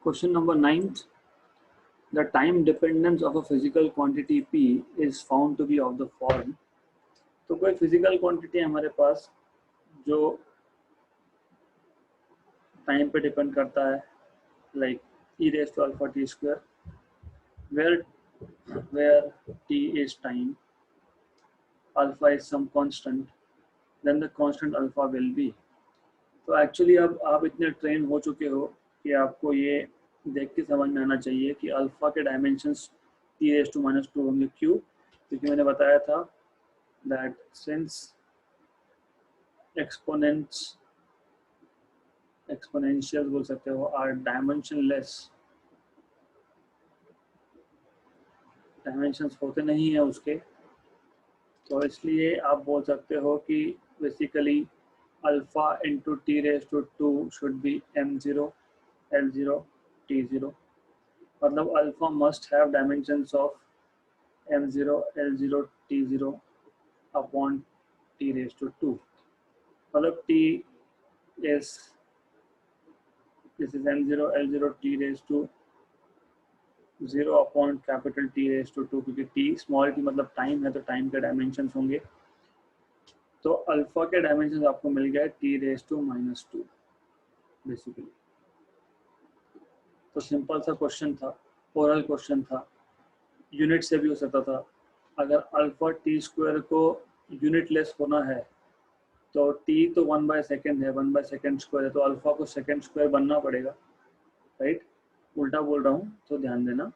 Question number 9. The time dependence of a physical quantity P is found to be of the form. तो कोई physical quantity है हमारे पास जो time पे depend करता है, like e raised to alpha t square, where t is time, alpha is some constant, then the constant alpha will be. तो actually अब आप इतने ट्रेन हो चुके हो कि आपको ये देख के समझ में आना चाहिए कि अल्फा के डायमेंशंस टी रेज़ टू -2 होंगे। क्यों? क्योंकि मैंने बताया था दैट सिंस एक्सपोनेंशियल बोल सकते हो आर डायमेंशनलेस, डायमेंशंस होते नहीं है उसके, तो इसलिए आप बोल सकते हो कि basically alpha into T raise to 2 should be m0 l0 t0। मतलब alpha must have dimensions of m0 l0 t0 upon t raise to 2। मतलब t is this is m0 l0 t raise to 0 upon capital T raise to 2, क्योंकि t small t मतलब time है, तो time के dimensions होंगे। तो alpha के dimensions आपको मिल गए t रेज़ टू -2 बेसिकली। तो सिंपल सा क्वेश्चन था, ओरल क्वेश्चन था, यूनिट से भी हो सकता था। अगर अल्फा टी स्क्वायर को यूनिट लेस होना है तो t तो 1/2 है, 1/2 स्क्वायर है, तो अल्फा को सेकंड स्क्वायर बनना पड़ेगा, राइट? उल्टा बोल रहा हूँ तो ध्यान देना।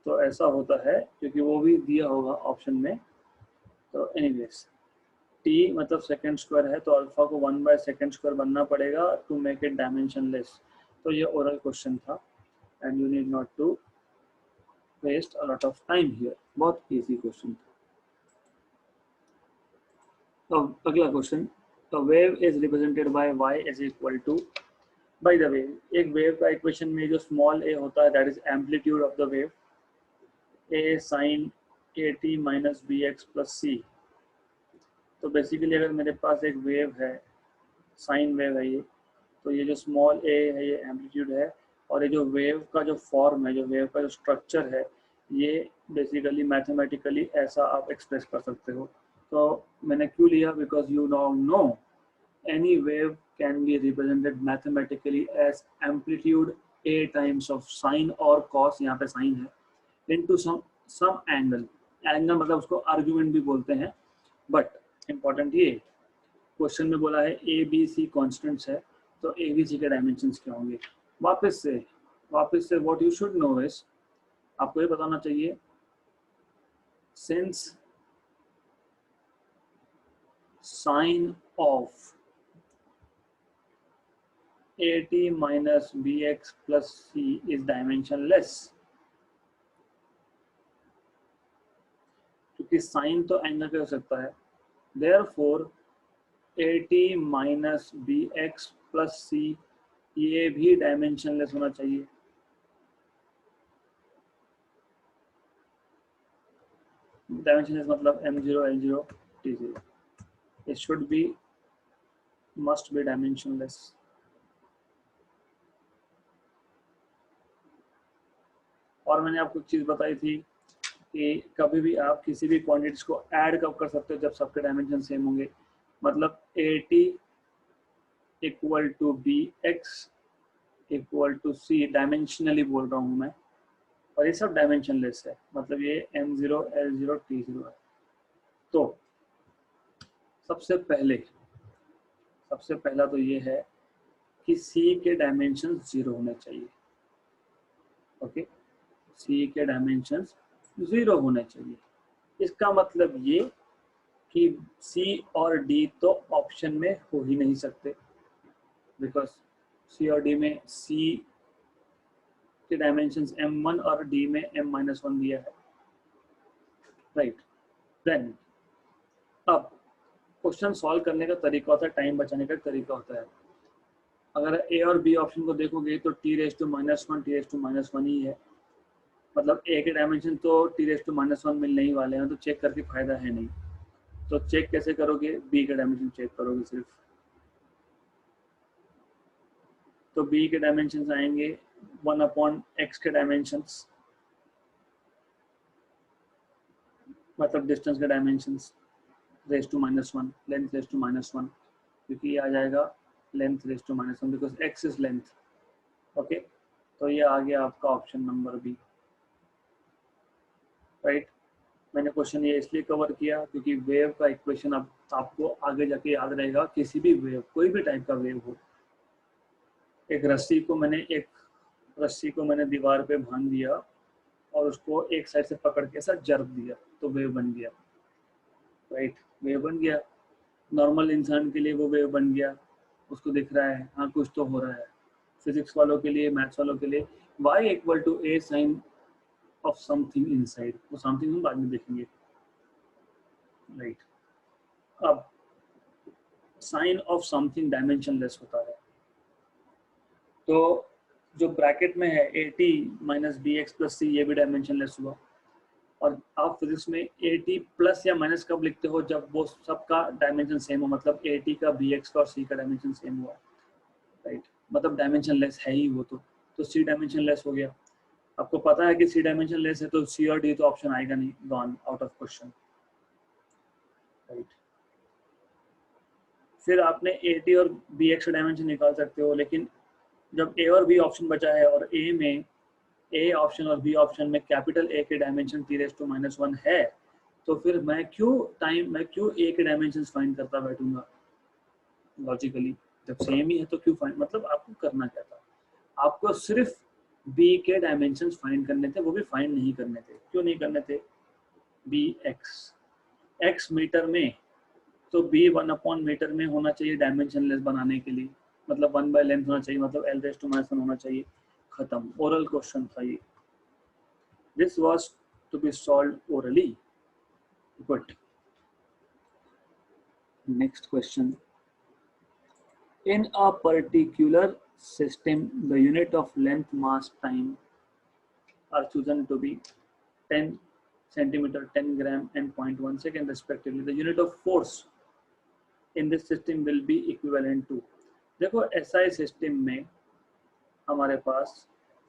तो ऐसा होता है क्योंकि वो भी दिया होगा ऑप्शन में। तो एनीवेज t मतलब सेकंड स्क्वायर है, तो अल्फा को 1/2 स्क्वायर बनना पड़ेगा to make it dimensionless. तो ये ओरल क्वेश्चन था and you need not to waste a lot of time here. बहुत इजी क्वेश्चन था। तो अगला question, the wave is represented by y is equal to, by the way एक wave का equation में जो स्मॉल a होता है that is amplitude of the wave, a sin at minus bx plus c। तो बेसिकली अगर मेरे पास एक वेव है, साइन वेव है ये, तो ये जो स्मॉल a है ये एम्पलीट्यूड है, और ये जो वेव का जो फॉर्म है, जो वेव का जो स्ट्रक्चर है, ये बेसिकली मैथमेटिकली ऐसा आप एक्सप्रेस कर सकते हो। तो मैंने क्यों लिया? Because you now know any wave can be represented mathematically as amplitude a times of sine or cos, यहाँ पे sin है, into some angle। एंगल मतलब उसको आर्ग्यूमेंट भी बोलते हैं, बट इम्पॉर्टेंट ये क्वेश्चन में बोला है ए बी सी कॉन्स्टेंट्स है, तो ए बी सी के डायमेंशंस क्या होंगे। वापस से what you should know is, आपको ये बताना चाहिए since sign of at minus bx plus c is dimensionless, क्योंकि साइन तो एंगल पे हो सकता है, therefore at minus bx plus c ये भी डायमेंशनलेस होना चाहिए। डायमेंशनलेस मतलब m0 l0 t0, it should be must be dimensionless। और मैंने आपको एक चीज बताई थी कि कभी भी आप किसी भी क्वांटिटीज को ऐड कब कर सकते हो, जब सबके डायमेंशन सेम होंगे। मतलब at equal to bx equal to c, dimensionally बोल रहा हूँ मैं, और ये सब डायमेंशनलेस है, मतलब ये m0 l0 t0 है। तो सबसे पहला तो ये है कि c के डायमेंशन 0 होने चाहिए। ओके, c के डायमेंशन 0 होने चाहिए। इसका मतलब ये कि c और d तो ऑप्शन में हो ही नहीं सकते, बिकॉज c और d में c के डायमेंशंस m1 और d में m-1 दिया है, राइट? देन अब क्वेश्चन सॉल्व करने का तरीका होता है, टाइम बचाने का तरीका होता है। अगर ए और बी ऑप्शन को देखोगे तो t raise to -1 t raise to -1 ही है, मतलब ए के डायमेंशन तो t रेज़ टू -1 मिलने ही वाले हैं, तो चेक करके फायदा है नहीं। तो चेक कैसे करोगे? बी के डायमेंशन चेक करोगे सिर्फ। तो b के डायमेंशंस आएंगे 1/x के डायमेंशंस, मतलब डिस्टेंस के dimensions raise to -1, length raise to -1, क्योंकि ये आ जाएगा length raise to -1 because x is length. Okay, तो ये आ गया आपका ऑप्शन नंबर बी, राइट। मैंने क्वेश्चन ये इसलिए कवर किया क्योंकि वेव का इक्वेशन अब आपको आगे जाके याद रहेगा। किसी भी वेव, कोई भी टाइप का वेव हो, एक रस्सी को मैंने दीवार पे बांध दिया और उसको एक साइड से पकड़ के ऐसा जर्क दिया तो वेव बन गया, राइट। वेव बन गया, नॉर्मल इंसान के लिए वो वेव बन गया, उसको दिख रहा है हाँ कुछ तो हो रहा है। फिजिक्स वालों के लिए, मैथ्स वालों के लिए y = a sin of something inside, वो समथिंग हम बाद में देखेंगे, राइट। अब साइन ऑफ समथिंग डायमेंशनलेस होता है, तो जो ब्रैकेट में है at - bx + c, ये भी डायमेंशनलेस हुआ। और आप फिजिक्स में at प्लस या माइनस कब लिखते हो, जब वो सबका डायमेंशन सेम हो, मतलब at का bx का और c का डायमेंशन सेम हुआ, राइट। मतलब डायमेंशनलेस है ही वो, तो c डायमेंशनलेस हो गया। आपको पता है कि c डायमेंशनलेस है तो c और d तो ऑप्शन आएगा नहीं, gone out of question, right. फिर आपने at और bx का डायमेंशन निकाल सकते हो, लेकिन जब a और b ऑप्शन बचा है और a ऑप्शन और b ऑप्शन में कैपिटल A के डायमेंशन t⁻⁻1 है, तो फिर मैं क्यों a के डायमेंशंस फाइंड करता बैठूंगा लॉजिकली, जब सेम ही है तो क्यों फाइंड, मतलब आपको करना क्या था, आपको सिर्फ b के डायमेंशंस फाइंड करने थे, वो भी फाइंड नहीं करने थे। क्यों नहीं करने थे, x मीटर में, तो b 1/मीटर में होना चाहिए डायमेंशनलेस बनाने के लिए, मतलब 1 लेंथ होना चाहिए, मतलब l⁻⁻1 होना चाहिए। खत्म, ओरल क्वेश्चन था ये। This was to be solved orally. Good. Next question. In a particular system, the unit of length, mass, time are chosen to be 10 centimeter, 10 gram, and 0.1 second respectively. The unit of force in this system will be equivalent to. देखो SI system में हमारे पास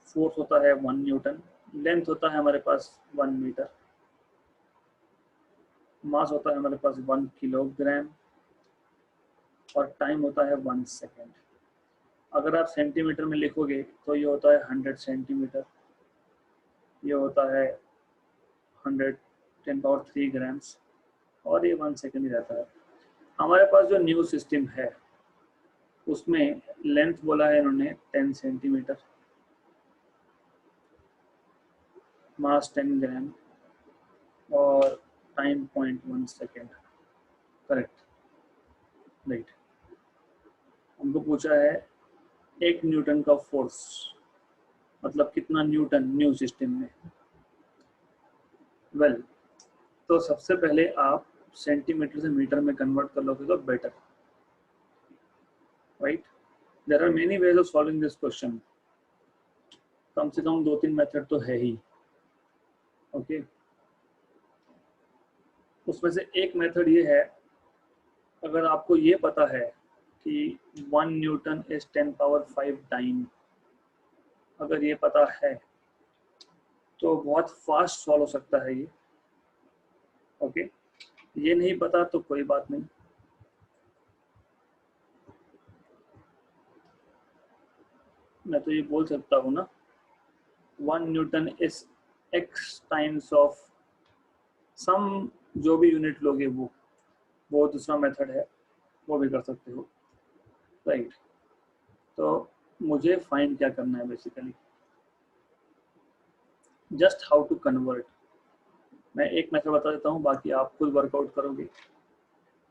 force होता है 1 Newton, length होता है हमारे पास 1 metre, मास होता है हमारे पास 1 किलोग्राम और टाइम होता है 1 सेकेंड। अगर आप सेंटीमीटर में लिखोगे तो ये होता है 100 सेंटीमीटर, ये होता है 110⁻³ ग्राम्स और ये 1 सेकेंड ही रहता है। हमारे पास जो न्यू सिस्टम है उसमें लेंथ बोला है इन्होंने 10 सेंटीमीटर, मास 10 ग्राम और टाइम 0.1 सेकेंड, करेक्ट, राइट। हमको पूछा है 1 न्यूटन का फोर्स, मतलब कितना न्यूटन न्यू सिस्टम में। वेल, तो सबसे पहले आप सेंटीमीटर से मीटर में कन्वर्ट कर लोगे तो better, right. There are many ways of solving this question, कम से कम 2-3 मेथड तो है ही, ओके। उसमें से एक मेथड ये है, अगर आपको ये पता है कि 1 न्यूटन इज 10⁵ टाइम, अगर ये पता है तो बहुत फास्ट सॉल्व हो सकता है ये, ओके। ये नहीं पता तो कोई बात नहीं, मैं तो ये बोल सकता हूँ ना 1 newton is x times of some, जो भी यूनिट लोगे वो दूसरा मेथड है, वो भी कर सकते हो, राइट। तो मुझे फाइंड क्या करना है basically, just how to convert. मैं एक मेथड बता देता हूँ, बाकी आप खुद वर्कआउट करोगे।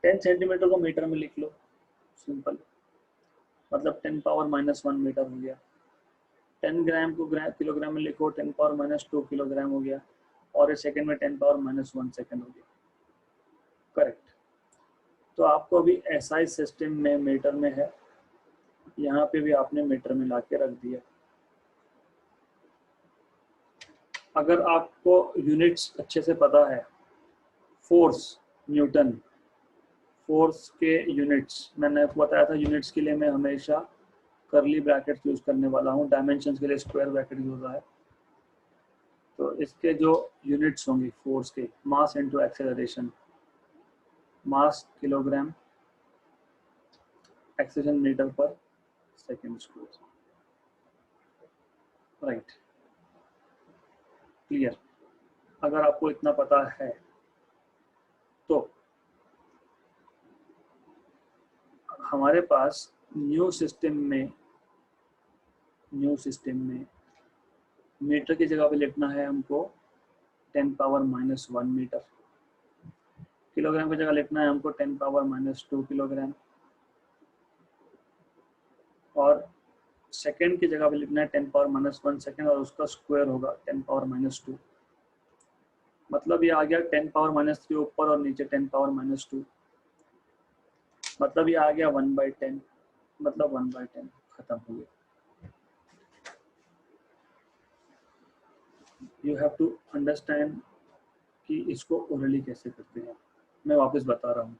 10 सेंटीमीटर को मीटर में लिख लो, सिंपल, मतलब 10⁻⁻1 मीटर हो गया। 10 ग्राम को किलोग्राम में लिखो, 10⁻⁻2 किलोग्राम हो गया, और इस सेकेंड में 10⁻⁻1 सेकेंड हो गया, करेक्ट। तो आपको अभी SI सिस्टम में मीटर में है, यहाँ पे भी आपने मीटर में ला के रख दिया। अगर आपको यूनिट्स अच्छे से पता है, फोर्स न्यूटन, फोर्स के यूनिट्स मैंने आपको बताया था, यूनिट्स के लिए मैं हमेशा करली ब्रैकेट यूज करने वाला हूँ, डायमेंशन के लिए स्क्वायर ब्रैकेट यूज होता है। तो इसके जो यूनिट्स होंगे फोर्स के, मास इनटू एक्सेलरेशन, मास किलोग्राम, एक्सेलरेशन मीटर पर सेकेंड स्क्वायर, राइट। क्लियर? अगर आपको इतना पता है तो हमारे पास न्यू सिस्टम में मीटर की जगह पे लिखना है हमको 10 पावर -1 मीटर, किलोग्राम की जगह लिखना है हमको 10 पावर -2 किलोग्राम, और सेकंड की जगह पे लिखना है 10 पावर -1 सेकंड, और उसका स्क्वायर होगा 10 पावर -2। मतलब ये आ गया 10 पावर -3 ऊपर और नीचे 10 पावर -2, मतलब ये आ गया 1/10, मतलब 1/10 खत्म हो गया। यू हैव टू अंडरस्टैंड कि इसको ओरली कैसे करते हैं। मैं वापस बता रहा हूँ,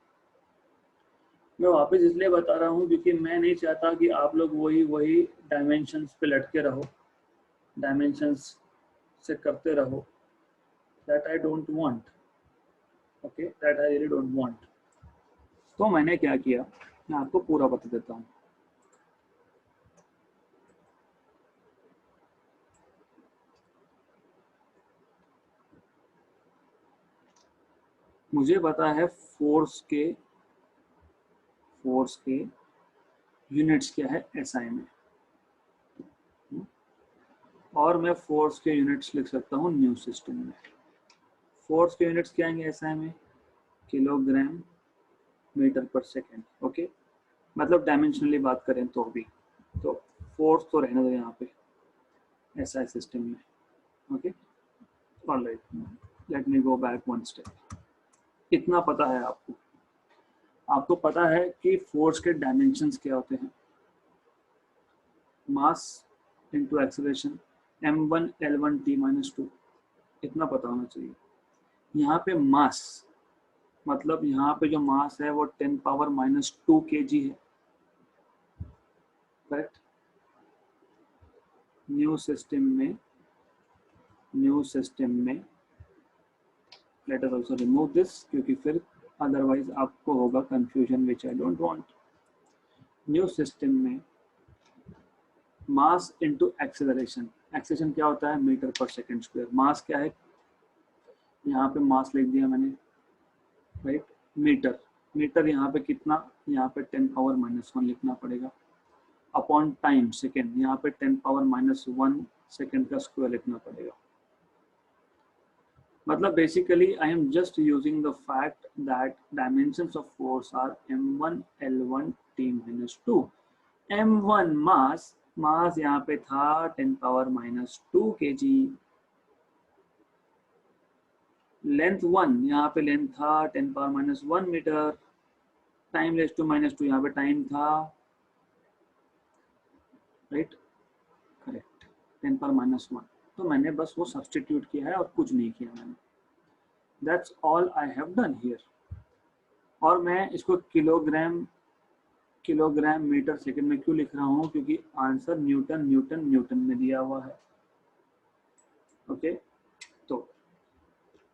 मैं वापस इसलिए बता रहा हूँ क्योंकि मैं नहीं चाहता कि आप लोग वही डायमेंशंस पे लटके रहो, डायमेंशंस से करते रहो। That I don't want, okay, that I really don't want. तो मैंने क्या किया, मैं आपको पूरा बता देता हूँ। मुझे पता है फोर्स के यूनिट्स क्या है एसआई में, और मैं फोर्स के यूनिट्स लिख सकता हूँ न्यू सिस्टम में। फोर्स के यूनिट्स क्या आएंगे एसआई में, किलोग्राम मीटर पर सेकेंड, ओके। मतलब डायमेंशनली बात करें तो भी, तो फोर्स तो रहने दो यहाँ पे एसआई सिस्टम में, okay. Alright, let me go back one step. इतना पता है आपको, आपको पता है कि फोर्स के डायमेंशंस क्या होते हैं, mass into acceleration, m1 l1 t-2, इतना पता होना चाहिए। यहाँ पे मास, मतलब यहाँ पे जो मास है वो 10 पावर -2 kg है, करेक्ट। न्यू सिस्टम में let us also remove this, क्योंकि फिर अदरवाइज आपको होगा confusion which I don't want. New system में मास इनटू एक्सेलरेशन, एक्सेलरेशन क्या होता है मीटर पर सेकंड स्क्वायर, मास क्या है यहाँ पे मास लिख दिया मैंने, राइट। मीटर यहाँ पे कितना, यहाँ पे 10 पावर -1 लिखना पड़ेगा, अपॉन टाइम सेकेंड, यहाँ पे 10 पावर -1 सेकेंड का स्क्वायर लिखना पड़ेगा। मतलब basically I am just using the fact that dimensions of force are m1 l1 t-2। m1 mass यहाँ पे था 10 पावर -2 kg, लेंथ 1 यहाँ पे लेंथ था 10 power -1 metre, time raise to -2 यहाँ पे टाइम था, राइट, करेक्ट, 10 पावर -1। तो मैंने बस वो सब्सटीट्यूट किया है और कुछ नहीं किया मैंने, that's all I have done here. और मैं इसको किलोग्राम मीटर सेकंड में क्यों लिख रहा हूँ, क्योंकि आंसर न्यूटन में दिया हुआ है, ओके। तो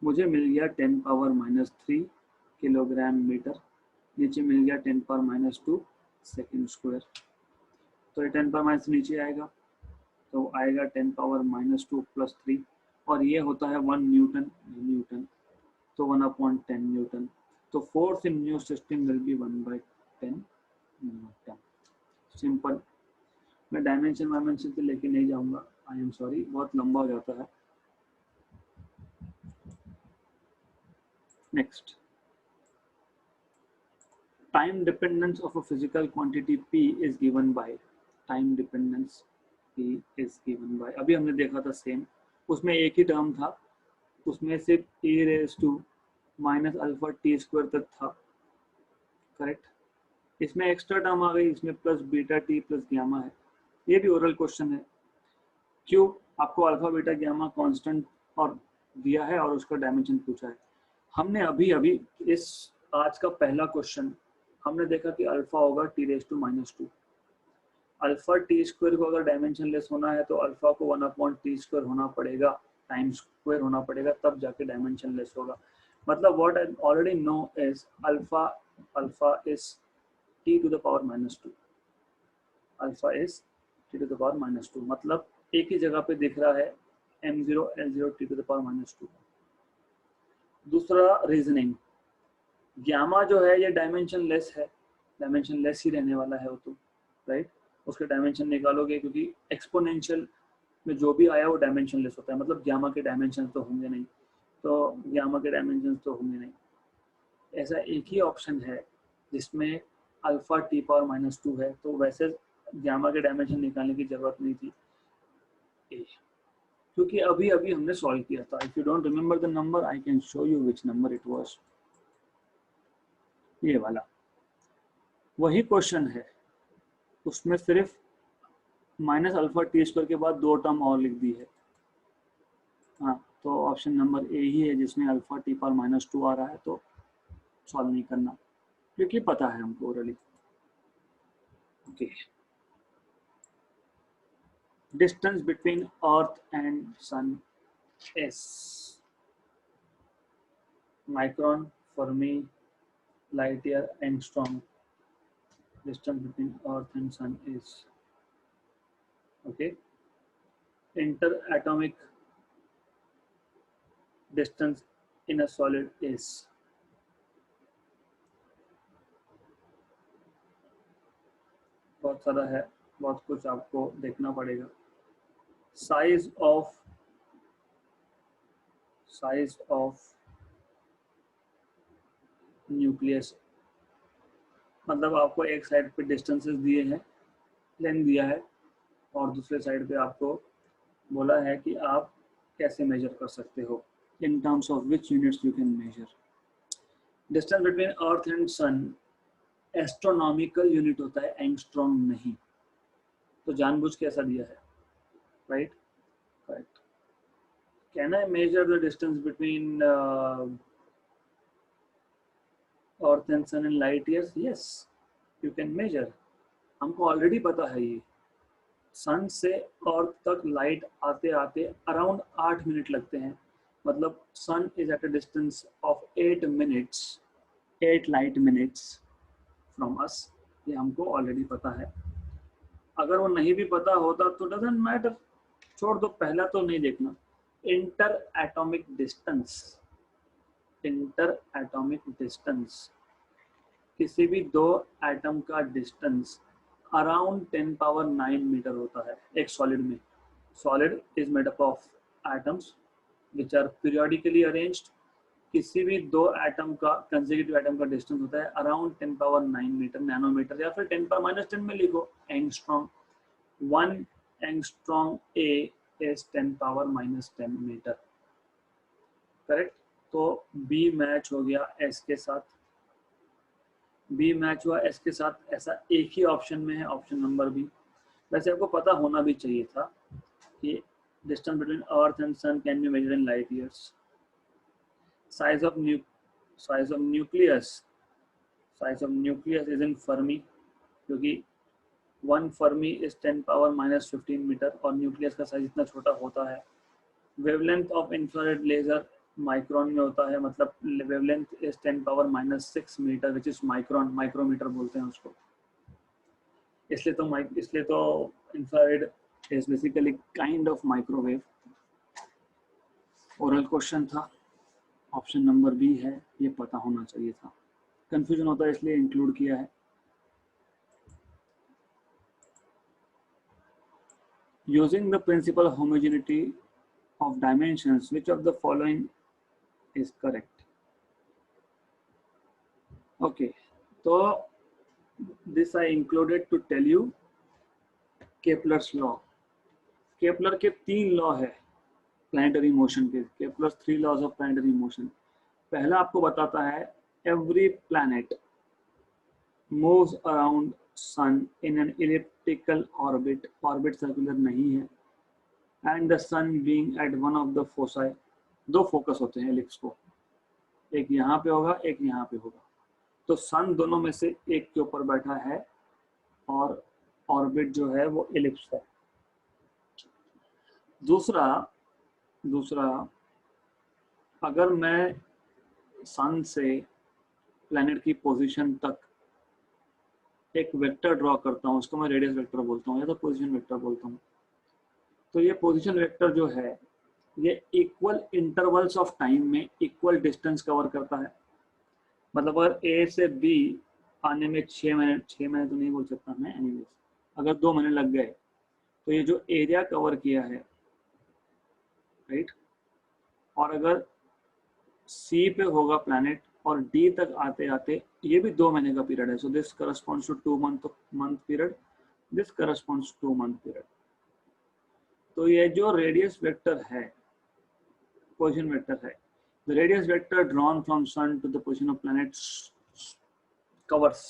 मुझे मिल गया 10 पावर -3 किलोग्राम मीटर, नीचे मिल गया 10 पावर -2 सेकेंड स्क्वायर। तो ये 10 पावर -3 नीचे आएगा, तो आएगा 10 पावर -2 + 3, और ये होता है 1 न्यूटन, तो 1/10 न्यूटन। तो force in new system will be 1/10 Newton. Simple. मैं डायमेंशन से लेके नहीं जाऊंगा, आई एम सॉरी, बहुत लंबा हो जाता है। Next, time dependence of a physical quantity P is given by, time dependence P is given by, अभी हमने देखा था सेम, उसमें एक ही टर्म था, उसमें सिर्फ e⁻⁻ α t² तक था, करेक्ट। इसमें एक्स्ट्रा टर्म आ गई, इसमें plus beta T plus gamma है। ये भी ओरल क्वेश्चन है, क्यों आपको अल्फा बीटा गामा कांस्टेंट और दिया है और उसका डायमेंशन पूछा है। हमने अभी इस आज का पहला क्वेश्चन हमने देखा कि अल्फा होगा t⁻², अल्फा टी स्क्वायर को अगर डायमेंशन लेस होना है तो अल्फा को 1/t² होना पड़ेगा, टाइम स्क्वायर होना पड़ेगा, तब जाके डायमेंशन लेस होगा। मतलब what I already know is alpha is t⁻², alpha is t⁻², मतलब एक ही जगह पे दिख रहा है m0 l0 t⁻²। दूसरा रीजनिंग, गामा जो है ये डायमेंशन लेस है, डायमेंशन लेस ही रहने वाला है वो तो, राइट। उसके डायमेंशन निकालोगे क्योंकि एक्सपोनेंशियल में जो भी आया वो डायमेंशन लेस होता है, मतलब गामा के डायमेंशन तो होंगे नहीं, तो गामा के डायमेंशन तो होंगे नहीं। ऐसा एक ही ऑप्शन है जिसमें अल्फा t⁻² है, तो वैसे गामा के डायमेंशन निकालने की जरूरत नहीं थी क्योंकि अभी अभी हमने सॉल्व किया था। If you don't remember the number I can show you which number it was, ये वाला वही क्वेश्चन है, उसमें सिर्फ -α t² के बाद 2 टर्म और लिख दी है। हाँ, तो ऑप्शन नंबर ए ही है जिसमें अल्फा t⁻² आ रहा है, तो सॉल्व नहीं करना क्योंकि पता है हमको already. Okay, distance between earth and sun is micron, fermi, light year, angstrom. Distance between earth and sun is, okay, interatomic distance in a solid is, बहुत सारा है, बहुत कुछ आपको देखना पड़ेगा। साइज ऑफ न्यूक्लियस, मतलब आपको एक साइड पे डिस्टेंसेस दिए हैं, लेंथ दिया है, और दूसरे साइड पे आपको बोला है कि आप कैसे मेजर कर सकते हो, in terms of which units you can measure. Distance between earth and sun astronomical unit होता है, एंगस्ट्रॉम नहीं, तो जानबूझ के ऐसा दिया है, right. Correct. Can I measure the distance between earth and sun in light years? Yes, you can measure. हमको ऑलरेडी पता है ये, सन से अर्थ तक लाइट आते आते अराउंड 8 मिनट लगते हैं, मतलब sun is at a distance of 8 minutes, 8 light minutes from us, ये हमको ऑलरेडी पता है। अगर वो नहीं भी पता होता तो डजंट मैटर, छोड़ दो, पहला तो नहीं देखना। Inter atomic distance, inter atomic distance, किसी भी दो एटम का डिस्टेंस अराउंड 10⁻9 मीटर होता है एक सॉलिड में। Solid is made up of atoms which are periodically arranged. किसी भी दो एटम का, कंसेक्यूटिव एटम का डिस्टेंस होता है अराउंड 10⁻9 मीटर, नैनोमीटर, या फिर 10⁻10 में लिखो, angstrom. 1 angstrom A is 10⁻10 metre, correct. तो बी मैच हो गया एस के साथ, बी मैच हुआ एस के साथ, ऐसा एक ही ऑप्शन में है, ऑप्शन नंबर बी। वैसे आपको पता होना भी चाहिए था कि distance between earth and sun can be measured in light years. Size of nucleus is in fermi, क्योंकि 1 फर्मी इज 10⁻−15 मीटर, और न्यूक्लियस का साइज इतना छोटा होता है। Wavelength of infrared laser micron में होता है, मतलब wavelength is 10⁻−6 metre which is micron, micrometre बोलते हैं उसको। इसलिए तो infrared is basically kind of microwave. Oral question था, ऑप्शन नंबर बी है, ये पता होना चाहिए था, कंफ्यूजन होता है इसलिए इंक्लूड किया है। Using the principle homogeneity of dimensions which of the following is correct? Okay, so this I included to tell you Kepler's law. Kepler के 3 लॉ है प्लैनेटरी मोशन के, Kepler's 3 laws of planetary motion। पहला आपको बताता है every planet moves around sun in an elliptical orbit, orbit circular नहीं है, and the sun being at one of the foci, 2 focus होते हैं एलिप्स को, एक यहाँ पे होगा, एक यहाँ पे होगा, तो सन दोनों में से एक के ऊपर बैठा है और ऑर्बिट जो है वो एलिप्स है। दूसरा अगर मैं सन से प्लैनेट की पोजीशन तक एक वेक्टर ड्रॉ करता हूँ, उसको मैं रेडियस वेक्टर बोलता हूँ या तो पोजीशन वेक्टर बोलता हूँ, तो ये पोजीशन वेक्टर जो है ये इक्वल इंटरवल्स ऑफ टाइम में इक्वल डिस्टेंस कवर करता है। मतलब अगर ए से बी आने में 6 महीने तो नहीं बोल सकता मैं, एनीवेज अगर 2 महीने लग गए तो ये जो एरिया कवर किया है, राइट, और अगर सी पे होगा प्लैनेट और डी तक आते आते ये भी 2 महीने का पीरियड है, so this corresponds to 2 month period, this corresponds to 2 month period. तो ये जो रेडियस वेक्टर है, पोजीशन वेक्टर है, the radius vector drawn from sun to the position of planets covers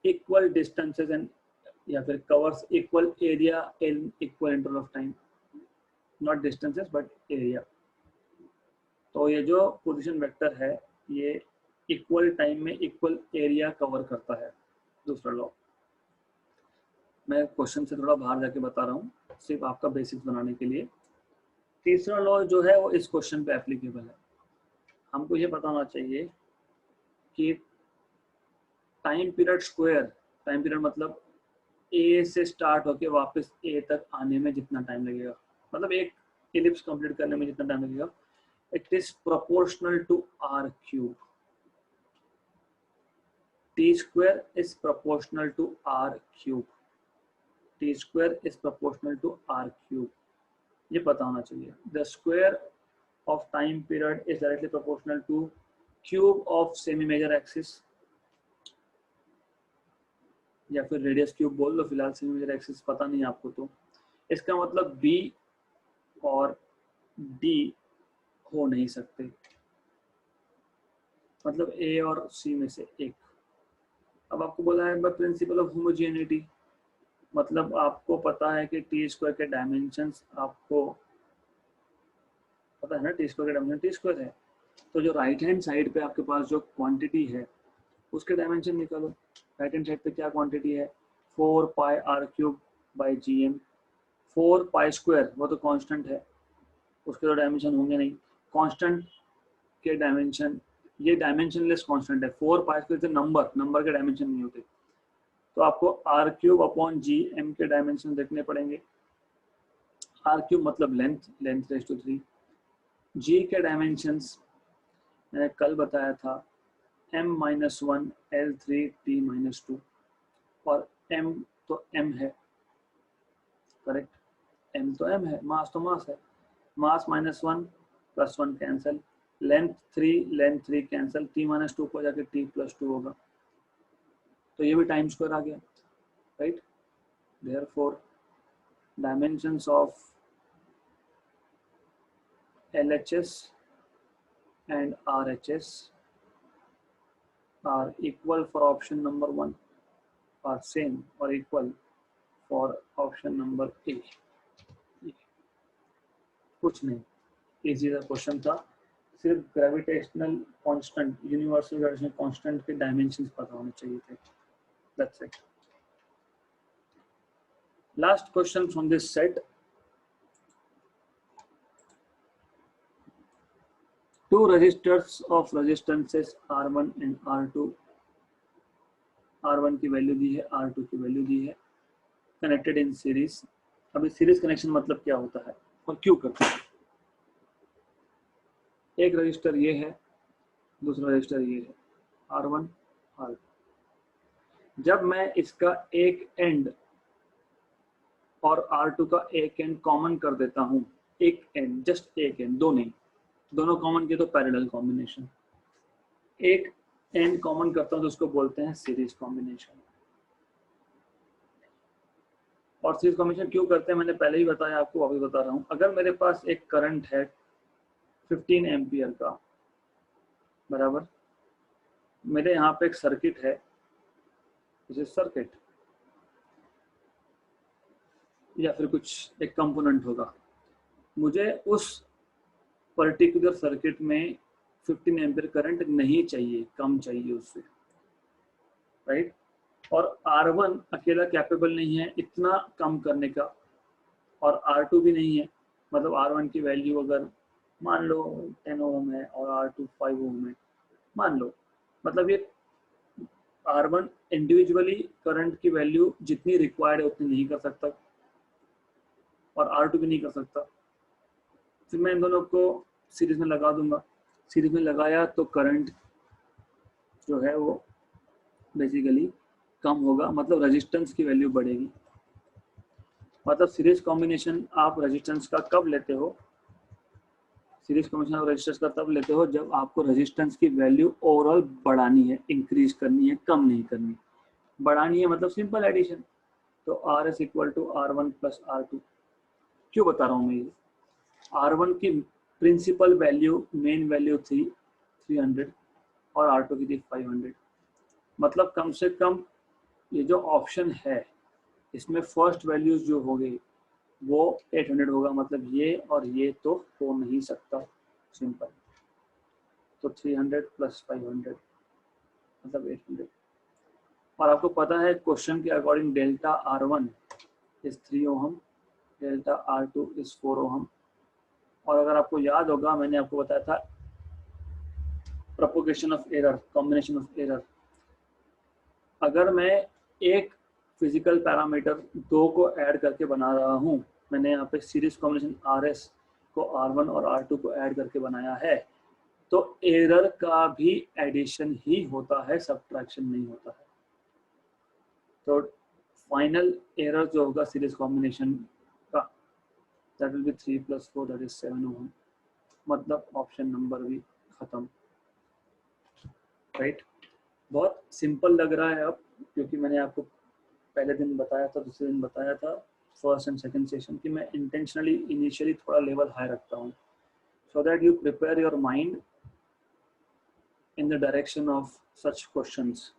equal distances and या फिर covers equal area in equal interval of time, not distances but area। तो ये जो position vector है ये equal time में equal area cover करता है। दूसरा लॉ मैं क्वेश्चन से थोड़ा बाहर जाके बता रहा हूँ, सिर्फ आपका बेसिक्स बनाने के लिए। तीसरा लॉ जो है वो इस क्वेश्चन पे एप्लीकेबल है। हमको ये पता होना चाहिए कि time period square, time period मतलब ए से स्टार्ट होके वापस ए तक आने में जितना टाइम लगेगा, मतलब एक इलिप्स कंप्लीट करने में जितना टाइम लगेगा, it is proportional to R cube. T square is proportional to R cube, T square is proportional to R cube, ये पता होना चाहिए। The square of time period is directly proportional to cube of semi major axis, या फिर radius cube बोल लो, फिलहाल semi major axis पता नहीं आपको। तो इसका मतलब B और D हो नहीं सकते, मतलब A और C में से एक। अब आपको बोला है प्रिंसिपल ऑफ होमोजेनिटी, मतलब आपको पता है कि टी स्क्वायर के डायमेंशंस आपको पता है ना, टी स्क्वायर का डायमेंशन टी स्क्वायर है। तो जो राइट हैंड साइड पे आपके पास जो क्वांटिटी है उसके डायमेंशन निकालो। राइट हैंड साइड पे क्या क्वांटिटी है, 4 pi r cube by G M. 4 pi square वो तो कांस्टेंट है, उसके तो डायमेंशन होंगे नहीं। कांस्टेंट के डायमेंशन, ये डायमेंशनलेस कांस्टेंट है। 4 पाई स्क्वायर से नंबर के डायमेंशन नहीं होते, तो आपको R cube upon G M के डायमेंशन देखने पड़ेंगे। आर क्यूब मतलब लेंथ रेज़ टू 3। जी के डायमेंशंस मैंने कल बताया था, m-1 L3 T-2, और m तो m है, करेक्ट, m तो m है, मास तो मास है, मास -1 +1 कैंसिल, लेंथ 3 कैंसिल, T-2 को जाके T+2 होगा, तो ये भी टाइम स्क्वायर आ गया, right. Therefore dimensions of LHS and RHS are equal for option number 1, are same or equal for option number A। कुछ नहीं, इजी सा क्वेश्चन था, सिर्फ gravitational constant, universal gravitational constant के डायमेंशंस पता होने चाहिए थे, that's it. Last question from this set, two resistors of resistances R1 and R2, R1 की वैल्यू दी है, R2 की वैल्यू दी है, कनेक्टेड इन सीरीज। अभी सीरीज कनेक्शन मतलब क्या होता है और क्यों करते हैं। एक रजिस्टर ये है, दूसरा रजिस्टर ये है, R1 R2। जब मैं इसका एक एंड और R2 का एक एंड कॉमन कर देता हूं, एक एंड, जस्ट एक एंड, दो नहीं, दोनों कॉमन किए तो पैरेलल कॉम्बिनेशन, एक एंड कॉमन करता हूं तो उसको बोलते हैं सीरीज कॉम्बिनेशन। और सीरीज कॉम्बिनेशन क्यों करते हैं मैंने पहले ही बताया आपको, अभी बता रहा हूं। अगर मेरे पास एक करंट है 15 एम्पियर का, बराबर, मेरे यहाँ पे एक सर्किट है, सर्किट या फिर कुछ एक कंपोनेंट होगा, मुझे उस पर्टिकुलर सर्किट में 15 एम्पियर करंट नहीं चाहिए, कम चाहिए उससे, राइट। और R1 अकेला कैपेबल नहीं है इतना कम करने का, और R2 भी नहीं है। मतलब R1 की वैल्यू अगर मान लो 10 ओम है और R2 5 ओम है, मान लो, मतलब ये R1 इंडिविजुअली करंट की वैल्यू जितनी रिक्वायर्ड है उतनी नहीं कर सकता, और R2 भी नहीं कर सकता। फिर मैं इन दोनों को सीरीज में लगा दूंगा। सीरीज में लगाया तो करंट जो है वो बेसिकली कम होगा, मतलब रेजिस्टेंस की वैल्यू बढ़ेगी। मतलब सीरीज कॉम्बिनेशन आप रेजिस्टेंस का कब लेते हो, सीरीज कॉम्बिनेशन आप रेजिस्टेंस का तब लेते हो जब आपको रेजिस्टेंस की वैल्यू ओवरऑल बढ़ानी है, इंक्रीज करनी है, कम नहीं करनी। बढ़ानी है मतलब सिंपल एडिशन, तो R S equal to R1 plus R2। क्यों बता रहा हूँ मैं ये, R1 की प्रिंसिपल वैल्यू मेन वैल्यू थी 300 और R2 की थी 500। मतलब कम से कम ये जो ऑप्शन है इसमें फर्स्ट वैल्यूज जो हो गई वो 800 होगा, मतलब ये और ये तो हो नहीं सकता, सिंपल। तो 300 प्लस 500 मतलब 800। और आपको पता है क्वेश्चन के according delta R1 is 3 ohm, delta R2 is 4 ohm. और अगर आपको याद होगा मैंने आपको बताया था propagation of error, combination of error. अगर मैं एक फिजिकल पैरामीटर दो को ऐड करके बना रहा हूँ, मैंने यहाँ पे सीरीज कॉम्बिनेशन RS को R1 और R2 को ऐड करके बनाया है, तो एरर का भी एडिशन ही होता है, सब्ट्रैक्शन नहीं होता है। तो फाइनल एरर जो होगा सीरीज कॉम्बिनेशन का, that will be 3 + 4 that is 7 ओम। मतलब ऑप्शन नंबर भी खत्म, राइट। बहुत सिंपल लग रहा है अब, क्योंकि मैंने आपको पहले दिन बताया था, दूसरे दिन बताया था, फर्स्ट एंड सेकंड सेशन की मैं इंटेंशनली इनिशियली थोड़ा लेवल हाई रखता हूँ, so that you prepare your mind in the direction of such questions.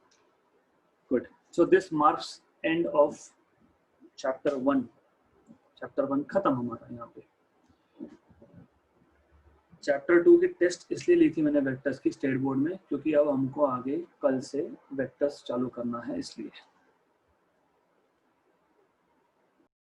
Good. So this marks end of chapter 1. chapter 1 खत्म हमारा यहाँ पे। चैप्टर 2 की टेस्ट इसलिए ली थी मैंने वेक्टर्स की स्टेट बोर्ड में, क्योंकि अब हमको आगे कल से वेक्टर्स चालू करना है, इसलिए।